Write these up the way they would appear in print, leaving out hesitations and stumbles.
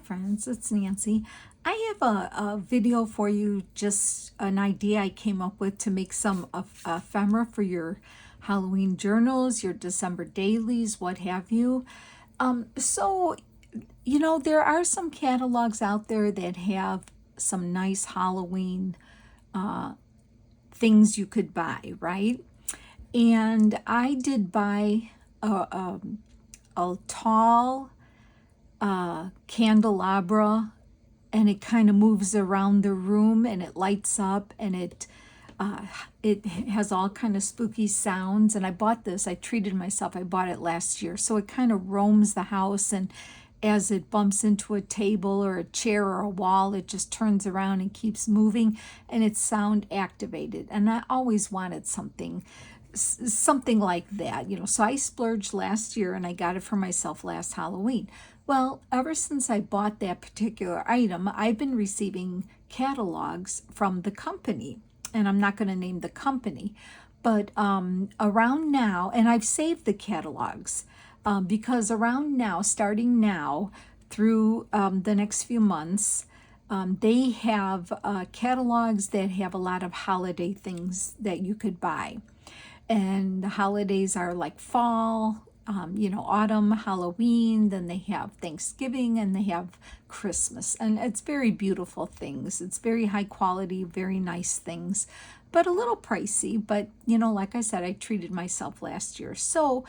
friends, it's Nancy. I have a video for you, just an idea I came up with to make some ephemera for your Halloween journals, your December dailies, what have you. So, there are some catalogs out there that have some nice Halloween things you could buy, right? And I did buy a tall candelabra, and it kind of moves around the room and it lights up, and it has all kind of spooky sounds. And I bought this, I treated myself, I bought it last year, so it kind of roams the house, and as it bumps into a table or a chair or a wall, it just turns around and keeps moving, and it's sound activated. And I always wanted something like that, so I splurged last year and I got it for myself last Halloween. Well, ever since I bought that particular item, I've been receiving catalogs from the company, and I'm not going to name the company, but around now, and I've saved the catalogs, because around now, starting now through the next few months, they have catalogs that have a lot of holiday things that you could buy. And the holidays are like fall, autumn, Halloween, then they have Thanksgiving, and they have Christmas. And it's very beautiful things. It's very high quality, very nice things, but a little pricey. But, like I said, I treated myself last year. So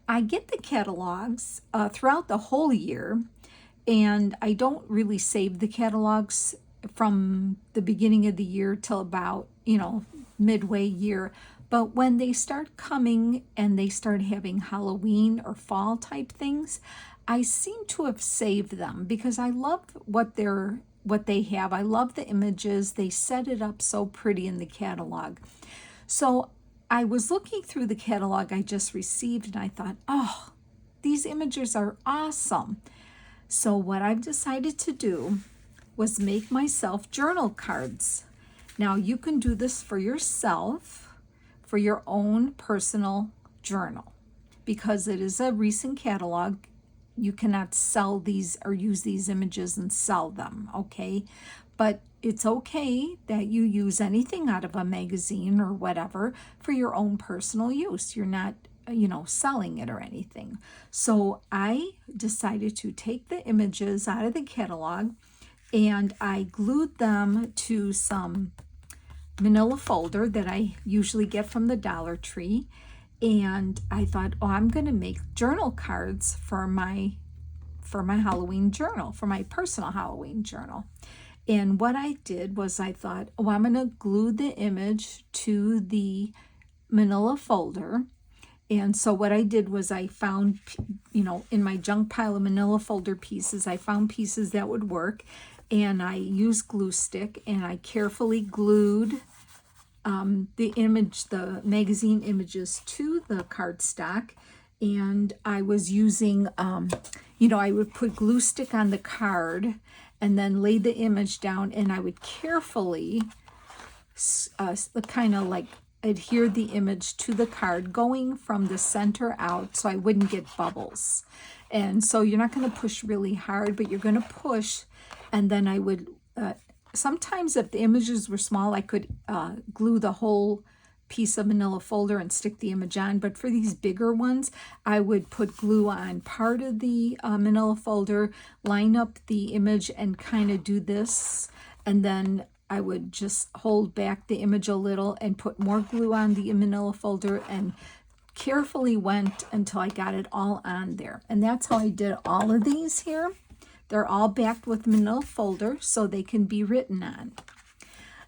I get the catalogs throughout the whole year, and I don't really save the catalogs from the beginning of the year till about, midway year. But when they start coming and they start having Halloween or fall type things, I seem to have saved them because I love what they have. I love the images. They set it up so pretty in the catalog. So I was looking through the catalog I just received, and I thought, oh, these images are awesome. So what I've decided to do was make myself journal cards. Now you can do this for yourself, for your own personal journal, because it is a recent catalog. You cannot sell these or use these images and sell them, okay? But it's okay that you use anything out of a magazine or whatever for your own personal use. You're not, selling it or anything. So I decided to take the images out of the catalog, and I glued them to some manila folder that I usually get from the Dollar Tree. And I thought, oh, I'm going to make journal cards for my Halloween journal, for my personal Halloween journal. And what I did was I thought, oh, I'm going to glue the image to the manila folder. And so what I did was I found, in my junk pile of manila folder pieces, I found pieces that would work. And I used glue stick, and I carefully glued the magazine images to the cardstock. And I was using, I would put glue stick on the card and then lay the image down, and I would carefully kind of like adhere the image to the card, going from the center out so I wouldn't get bubbles. And so you're not going to push really hard, but you're going to push. And then I would, sometimes if the images were small, I could glue the whole piece of manila folder and stick the image on. But for these bigger ones, I would put glue on part of the manila folder, line up the image, and kind of do this. And then I would just hold back the image a little and put more glue on the manila folder, and carefully went until I got it all on there. And that's how I did all of these here. They're all backed with manila folder so they can be written on.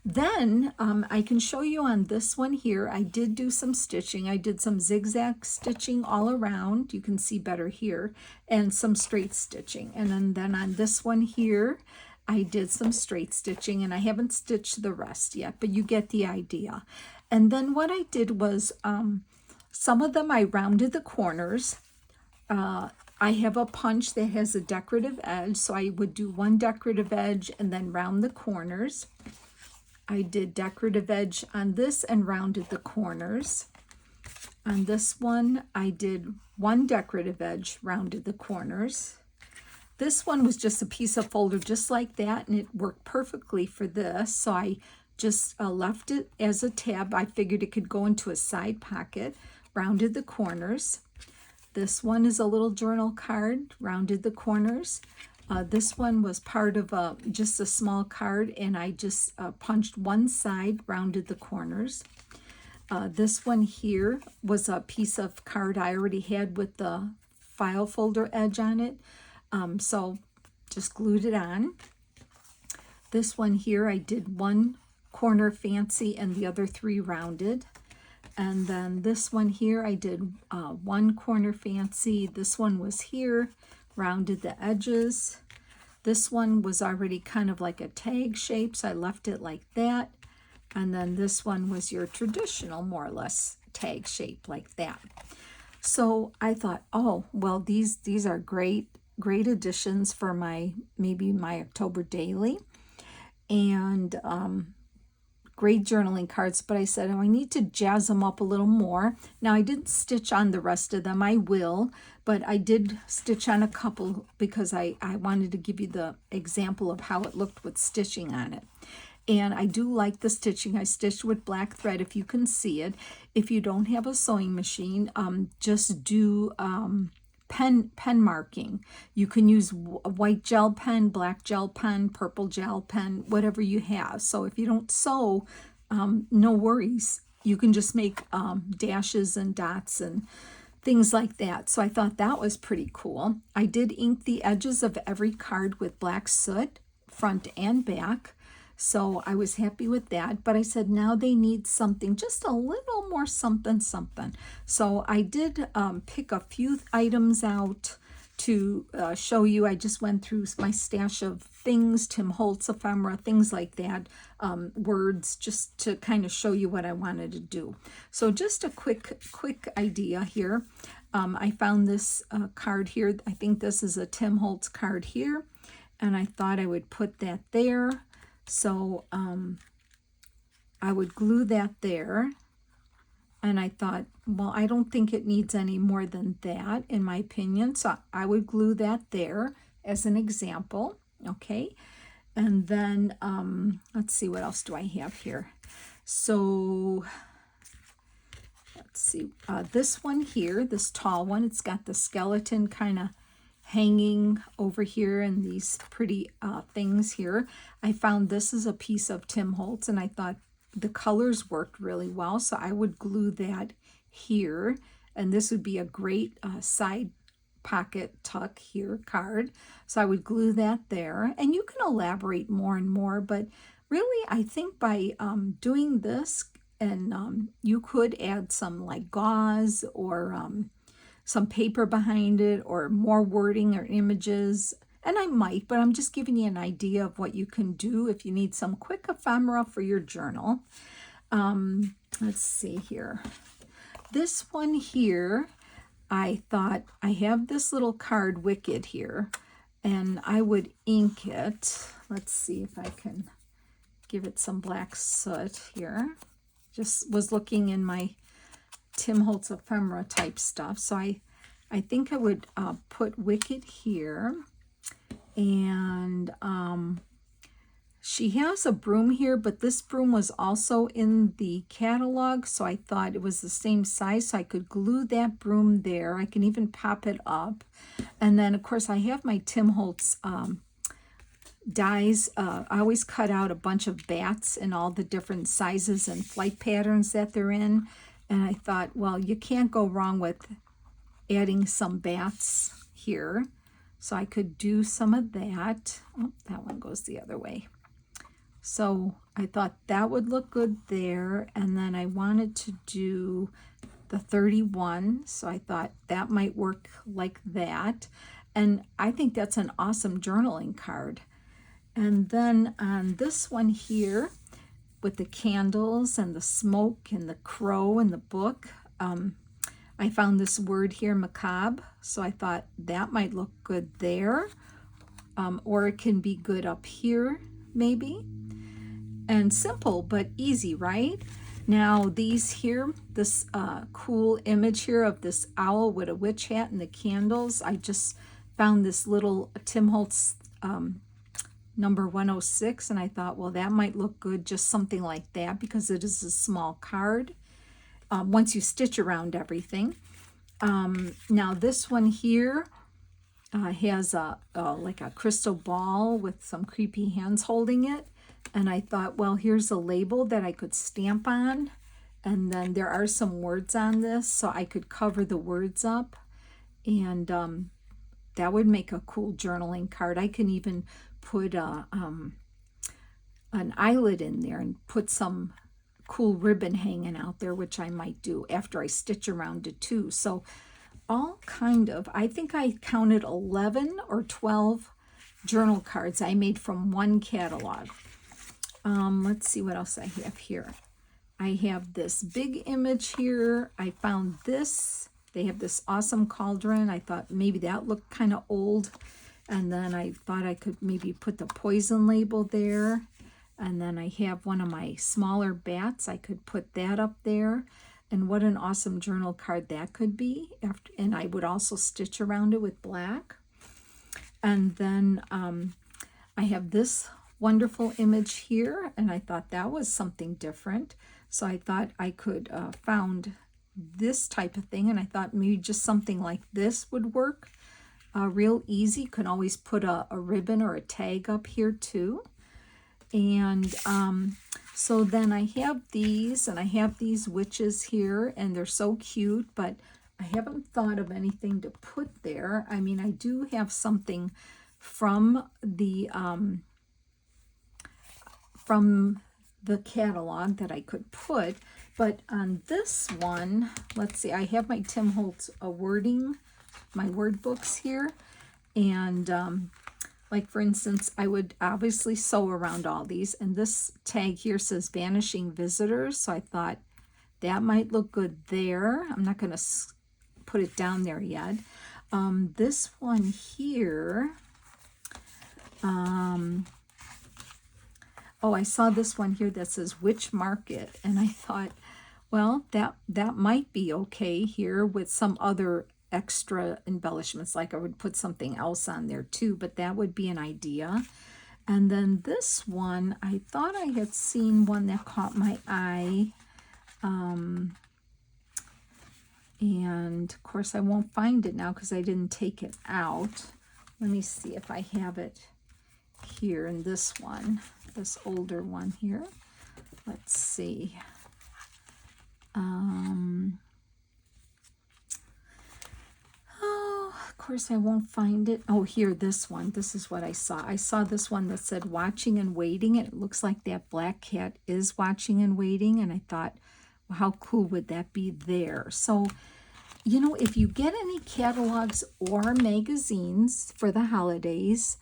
Then I can show you on this one here, I did do some stitching. I did some zigzag stitching all around. You can see better here, and some straight stitching. And then on this one here, I did some straight stitching, and I haven't stitched the rest yet, but you get the idea. And then what I did was some of them I rounded the corners. I have a punch that has a decorative edge, so I would do one decorative edge and then round the corners. I did decorative edge on this and rounded the corners. On this one, I did one decorative edge, rounded the corners. This one was just a piece of folder just like that, and it worked perfectly for this. So I just left it as a tab. I figured it could go into a side pocket, rounded the corners. This one is a little journal card, rounded the corners. This one was part of just a small card, and I just punched one side, rounded the corners. This one here was a piece of card I already had with the file folder edge on it. So just glued it on. This one here, I did one corner fancy and the other 3 rounded. And then this one here, I did one corner fancy. This one was here, rounded the edges. This one was already kind of like a tag shape, so I left it like that. And then this one was your traditional, more or less, tag shape like that. So I thought, oh, well, these are great additions for maybe my October daily, and great journaling cards. But I said, oh, I need to jazz them up a little more. Now, I didn't stitch on the rest of them. I will, but I did stitch on a couple because I wanted to give you the example of how it looked with stitching on it. And I do like the stitching. I stitched with black thread, if you can see it. If you don't have a sewing machine, just do pen marking. You can use a white gel pen, black gel pen, purple gel pen, whatever you have. So if you don't sew, no worries. You can just make dashes and dots and things like that. So I thought that was pretty cool. I did ink the edges of every card with black soot, front and back. So I was happy with that, but I said now they need something, just a little more something. So I did pick a few items out to show you. I just went through my stash of things, Tim Holtz ephemera, things like that, words, just to kind of show you what I wanted to do. So just a quick idea here. I found this card here. I think this is a Tim Holtz card here, and I thought I would put that there. So I would glue that there, and I thought, well, I don't think it needs any more than that, in my opinion, so I would glue that there as an example, okay? And then, let's see, what else do I have here? So, let's see, this one here, this tall one, it's got the skeleton kind of hanging over here and these pretty things here. I found this is a piece of Tim Holtz, and I thought the colors worked really well, so I would glue that here, and this would be a great side pocket tuck here card. So I would glue that there, and you can elaborate more and more, but really I think by doing this, and you could add some like gauze or some paper behind it, or more wording or images, and I might, but I'm just giving you an idea of what you can do if you need some quick ephemera for your journal. Let's see here. This one here, I thought, I have this little card Wicked here, and I would ink it. Let's see if I can give it some black soot here. Just was looking in my Tim Holtz ephemera type stuff. So I think I would put Wicked here, and she has a broom here, but this broom was also in the catalog, so I thought it was the same size, so I could glue that broom there. I can even pop it up. And then of course I have my Tim Holtz dies. I always cut out a bunch of bats in all the different sizes and flight patterns that they're in. And I thought, well, you can't go wrong with adding some bats here. So I could do some of that. Oh, that one goes the other way. So I thought that would look good there. And then I wanted to do the 31. So I thought that might work like that. And I think that's an awesome journaling card. And then on this one here, with the candles and the smoke and the crow and the book, I found this word here, macabre, so I thought that might look good there, or it can be good up here maybe. And simple but easy, right? Now these here, this cool image here of this owl with a witch hat and the candles, I just found this little Tim Holtz number 106, and I thought, well, that might look good, just something like that, because it is a small card once you stitch around everything. Now this one here has like a crystal ball with some creepy hands holding it, and I thought, well, here's a label that I could stamp on, and then there are some words on this, so I could cover the words up, and that would make a cool journaling card. I can even put an eyelet in there and put some cool ribbon hanging out there, which I might do after I stitch around it too. So all kind of, I think I counted 11 or 12 journal cards I made from one catalog. Let's see what else I have here. I have this big image here. I found this. They have this awesome cauldron. I thought maybe that looked kind of old. And then I thought I could maybe put the poison label there. And then I have one of my smaller bats. I could put that up there. And what an awesome journal card that could be. And I would also stitch around it with black. And then I have this wonderful image here. And I thought that was something different. So I thought I could found this type of thing. And I thought maybe just something like this would work. Real easy. You can always put a ribbon or a tag up here too. And so then I have these, and I have these witches here, and they're so cute, but I haven't thought of anything to put there. I mean, I do have something from the catalog that I could put, but on this one, let's see, I have my Tim Holtz wording, my word books here, and like for instance, I would obviously sew around all these, and this tag here says vanishing visitors, so I thought that might look good there. I'm not going to put it down there yet. This one here, oh, I saw this one here that says Witch Market, and I thought, well, that might be okay here with some other extra embellishments, like I would put something else on there too, but that would be an idea. And then this one, I thought I had seen one that caught my eye, and of course I won't find it now because I didn't take it out. Let me see if I have it here in this one, this older one here. Let's see. Of course I won't find it. Oh, here, this one. This is what I saw. I saw this one that said watching and waiting, and it looks like that black cat is watching and waiting, and I thought, well, how cool would that be there? So, you know, if you get any catalogs or magazines for the holidays,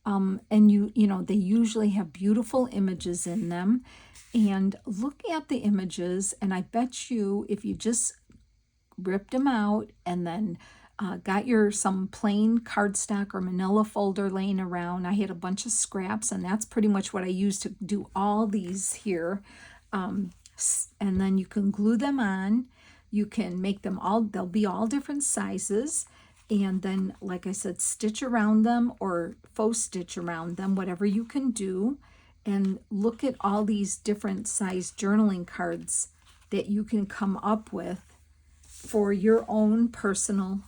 and you know, they usually have beautiful images in them, and look at the images, and I bet you if you just ripped them out and then got some plain cardstock or manila folder laying around. I had a bunch of scraps, and that's pretty much what I used to do all these here. And then you can glue them on. You can make them all, they'll be all different sizes. And then, like I said, stitch around them or faux stitch around them, whatever you can do. And look at all these different size journaling cards that you can come up with for your own personal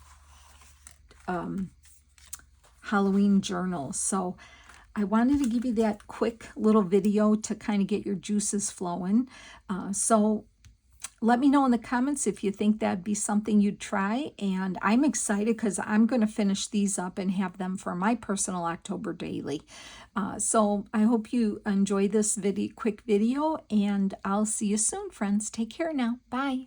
Halloween journal. So I wanted to give you that quick little video to kind of get your juices flowing. So let me know in the comments if you think that'd be something you'd try. And I'm excited because I'm going to finish these up and have them for my personal October daily. So I hope you enjoy this quick video, and I'll see you soon, friends. Take care now. Bye.